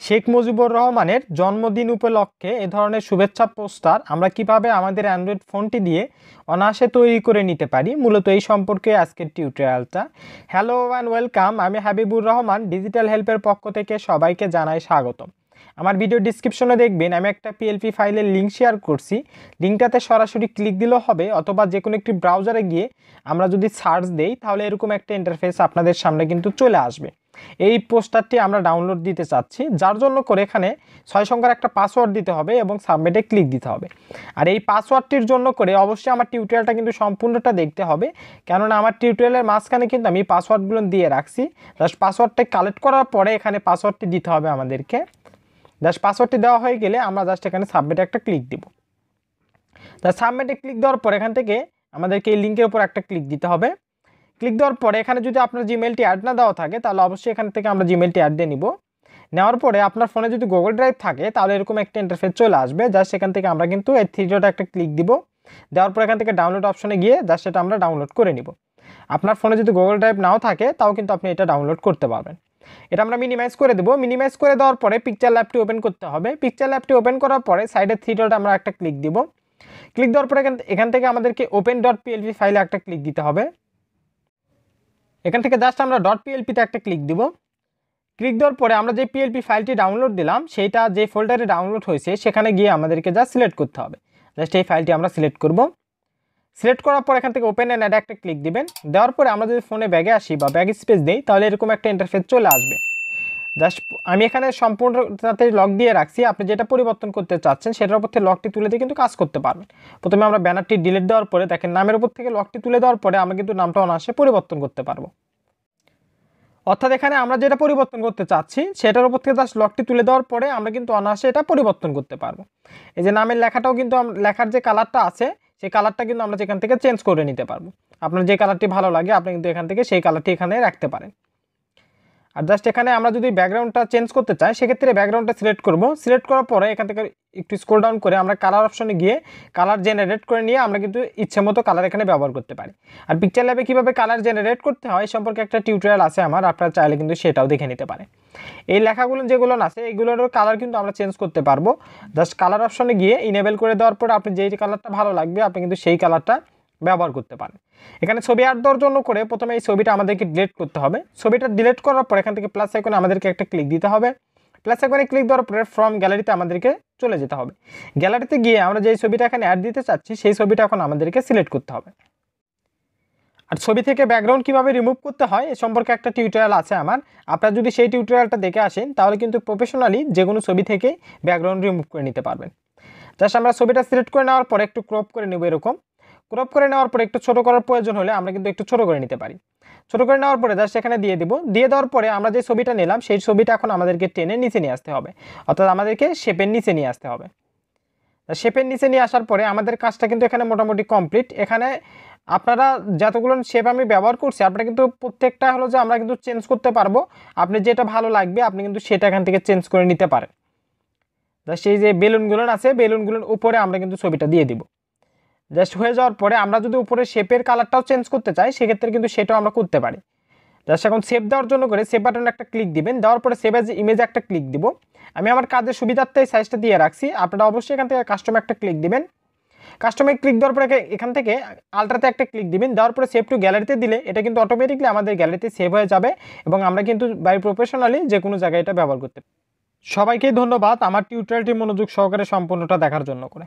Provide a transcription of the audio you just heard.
শেখ মুজিবুর রহমানের জন্মদিন উপলক্ষে এ ধরনের শুভেচ্ছা পোস্টার আমরা কিভাবে আমাদের অ্যান্ড্রয়েড ফোনটি দিয়ে অনায়াসে তৈরি করে নিতে পারি, মূলত এই সম্পর্কে আজকের টিউটোরিয়ালটা। হ্যালো অ্যান্ড ওয়েলকাম, আমি হাবিবুর রহমান, ডিজিটাল হেল্পের পক্ষ থেকে সবাইকে জানাই স্বাগতম। আমার ভিডিও ডিসক্রিপশনে দেখবেন আমি একটা পিএলপি ফাইলের লিঙ্ক শেয়ার করছি। লিঙ্কটাতে সরাসরি ক্লিক দিলেও হবে, অথবা যে কোনো একটি ব্রাউজারে গিয়ে আমরা যদি সার্চ দেই তাহলে এরকম একটা ইন্টারফেস আপনাদের সামনে কিন্তু চলে আসবে। এই পোস্টারটি আমরা ডাউনলোড দিতে চাচ্ছি, যার জন্য করে এখানে 6 সংখ্যার একটা পাসওয়ার্ড দিতে হবে এবং সাবমিটে ক্লিক দিতে হবে। আর এই পাসওয়ার্ডটির জন্য করে অবশ্যই আমার টিউটোরিয়ালটা কিন্তু সম্পূর্ণটা দেখতে হবে, কেননা আমার টিউটোরিয়ালের মাঝখানে কিন্তু আমি পাসওয়ার্ডগুলো দিয়ে রাখছি। জাস্ট পাসওয়ার্ডটা কালেক্ট করার পরে এখানে পাসওয়ার্ডটি দিতে হবে আমাদেরকে। জাস্ট পাসওয়ার্ডটি দেওয়া হয়ে গেলে আমরা জাস্ট এখানে সাবমিটে একটা ক্লিক দিব। সাবমিটে ক্লিক দেওয়ার পর এখান থেকে আমাদেরকে এই লিঙ্কের উপর একটা ক্লিক দিতে হবে। ক্লিক দেওয়ার পরে এখানে যদি আপনার জিমেলটি অ্যাড না দেওয়া থাকে তাহলে অবশ্যই এখান থেকে আমরা জিমেলটি অ্যাড দিয়ে নিব। নেওয়ার পরে আপনার ফোনে যদি গুগল ড্রাইভ থাকে তাহলে এরকম একটা ইন্টারফেস চলে আসবে। জাস্ট সেখান থেকে আমরা কিন্তু এই থ্রি ডট একটা ক্লিক দিব। দেওয়ার পর এখান থেকে ডাউনলোড অপশনে গিয়ে জাস্ট এটা আমরা ডাউনলোড করে নিব। আপনার ফোনে যদি গুগল ড্রাইভ নাও থাকে তাও কিন্তু আপনি এটা ডাউনলোড করতে পারবেন। এটা আমরা মিনিমাইজ করে দেবো। মিনিমাইজ করে দেওয়ার পরে পিকচার ল্যাবটি ওপেন করতে হবে। পিকচার ল্যাবটি ওপেন করার পরে সাইডে থ্রি ডট আমরা একটা ক্লিক দিব। ক্লিক দেওয়ার পরে এখান থেকে আমাদেরকে ওপেন ডট পিএলপি ফাইলে একটা ক্লিক দিতে হবে। এখান থেকে জাস্ট আমরা ডট পিএলপিতে একটা ক্লিক দিব। ক্লিক দেওয়ার পরে আমরা যে পিএলপি ফাইলটি ডাউনলোড দিলাম সেইটা যে ফোল্ডারে ডাউনলোড হয়েছে সেখানে গিয়ে আমাদেরকে জাস্ট সিলেক্ট করতে হবে। জাস্ট এই ফাইলটি আমরা সিলেক্ট করব। সিলেক্ট করার পর এখান থেকে ওপেন অ্যান্ড অ্যাড একটা ক্লিক দিবেন। দেওয়ার পরে আমরা যদি ফোনে ব্যাগে আসি বা ব্যাগ স্পেস দিই তাহলে এরকম একটা ইন্টারফেস চলে আসবে। জাস্ট আমি এখানে সম্পূর্ণটাতে লক দিয়ে রাখছি। আপনি যেটা পরিবর্তন করতে চাচ্ছেন সেটার উপর থেকে লকটি তুলে দিয়ে কিন্তু কাজ করতে পারবেন। প্রথমে আমরা ব্যানারটি ডিলিট দেওয়ার পরে দেখেন নামের উপর থেকে লকটি তুলে দেওয়ার পরে আমরা কিন্তু নামটা অনায়াসে পরিবর্তন করতে পারবো। অর্থাৎ এখানে আমরা যেটা পরিবর্তন করতে চাচ্ছি সেটার উপর থেকে জাস্ট লকটি তুলে দেওয়ার পরে আমরা কিন্তু অনায়াসে এটা পরিবর্তন করতে পারবো। এই যে নামের লেখাটাও কিন্তু লেখার যে কালারটা আছে সেই কালারটা কিন্তু আমরা যেখান থেকে চেঞ্জ করে নিতে পারবো। আপনার যে কালারটি ভালো লাগে আপনি কিন্তু এখান থেকে সেই কালারটি এখানে রাখতে পারেন। আর জাস্ট এখানে আমরা যদি ব্যাকগ্রাউন্ডটা চেঞ্জ করতে চাই সেক্ষেত্রে ব্যাকগ্রাউন্ডটা সিলেক্ট করব। সিলেক্ট করার পরে এখান থেকে একটু স্ক্রল ডাউন করে আমরা কালার অপশনে গিয়ে কালার জেনারেট করে নিয়ে আমরা কিন্তু ইচ্ছে মতো কালার এখানে ব্যবহার করতে পারি। আর পিকচার ল্যাবে কীভাবে কালার জেনারেট করতে হয় সম্পর্কে একটা টিউটোরিয়াল আছে আমার, আপনারা চাইলে কিন্তু সেটাও দেখে নিতে পারে। এই লেখাগুলো যেগুলো আছে এইগুলোরও কালার কিন্তু আমরা চেঞ্জ করতে পারবো। জাস্ট কালার অপশনে গিয়ে ইনেবল করে দেওয়ার পর আপনি যেই কালারটা ভালো লাগবে আপনি কিন্তু সেই কালারটা ব্যবহার করতে পারেন। এখানে ছবি অ্যাড দেওয়ার জন্য করে প্রথমে এই ছবিটা আমাদেরকে ডিলিট করতে হবে। ছবিটা ডিলিট করার পর এখান থেকে প্লাস আইকনে আমাদেরকে একটা ক্লিক দিতে হবে। প্লাস আইকনে ক্লিক দেওয়ার পরে ফ্রম গ্যালারিতে আমাদেরকে চলে যেতে হবে। গ্যালারিতে গিয়ে আমরা যেই ছবিটা এখানে অ্যাড দিতে চাচ্ছি সেই ছবিটা এখন আমাদেরকে সিলেক্ট করতে হবে। আর ছবি থেকে ব্যাকগ্রাউন্ড কীভাবে রিমুভ করতে হয় এ সম্পর্কে একটা টিউটোরিয়াল আছে আমার। আপনারা যদি সেই টিউটোরিয়ালটা দেখে আসেন তাহলে কিন্তু প্রফেশনালি যে কোনো ছবি থেকে ব্যাকগ্রাউন্ড রিমুভ করে নিতে পারবেন। জাস্ট আমরা ছবিটা সিলেক্ট করে নেওয়ার পরে একটু ক্রপ করে নেব। এরকম ক্রপ করে নেওয়ার পরে একটু ছোটো করার প্রয়োজন হলে আমরা কিন্তু একটু ছোটো করে নিতে পারি। ছোটো করে নেওয়ার পরে জাস্ট এখানে দিয়ে দিব। দিয়ে দেওয়ার পরে আমরা যে ছবিটা নিলাম সেই ছবিটা এখন আমাদেরকে টেনে নিচে নিয়ে আসতে হবে, অর্থাৎ আমাদেরকে শেপের নিচে নিয়ে আসতে হবে। শেপের নিচে নিয়ে আসার পরে আমাদের কাজটা কিন্তু এখানে মোটামুটি কমপ্লিট। এখানে আপনারা যতগুলো শেপ আমি ব্যবহার করছি আপনারা কিন্তু প্রত্যেকটা হলো যে আমরা কিন্তু চেঞ্জ করতে পারবো। আপনি যেটা ভালো লাগবে আপনি কিন্তু সেটা এখান থেকে চেঞ্জ করে নিতে পারেন। সেই যে বেলুনগুলো আছে বেলুনগুলোর উপরে আমরা কিন্তু ছবিটা দিয়ে দিব। জাস্ট হয়ে যাওয়ার পরে আমরা যদি উপরে শেপের কালারটাও চেঞ্জ করতে চাই সেক্ষেত্রে কিন্তু সেটাও আমরা করতে পারি। জাস্ট এখন সেভ দেওয়ার জন্য করে সেভ বাটনে একটা ক্লিক দিবেন। দেওয়ার পরে সেভ অ্যাজ ইমেজে একটা ক্লিক দিব। আমি আমার কাজের সুবিধার্থে এই সাইজটা দিয়ে রাখছি। আপনারা অবশ্যই এখান থেকে কাস্টমে একটা ক্লিক দিবেন। কাস্টমে ক্লিক দেওয়ার পরে এখান থেকে আলট্রাতে একটা ক্লিক দিবেন। দেওয়ার পরে সেভ টু গ্যালারিতে দিলে এটা কিন্তু অটোমেটিকলি আমাদের গ্যালারিতে সেভ হয়ে যাবে এবং আমরা কিন্তু বাই প্রফেশনালি যে কোনো জায়গায় এটা ব্যবহার করতে পারি। সবাইকে ধন্যবাদ আমার টিউটোরিয়ালটি মনোযোগ সহকারে সম্পূর্ণটা দেখার জন্য করে।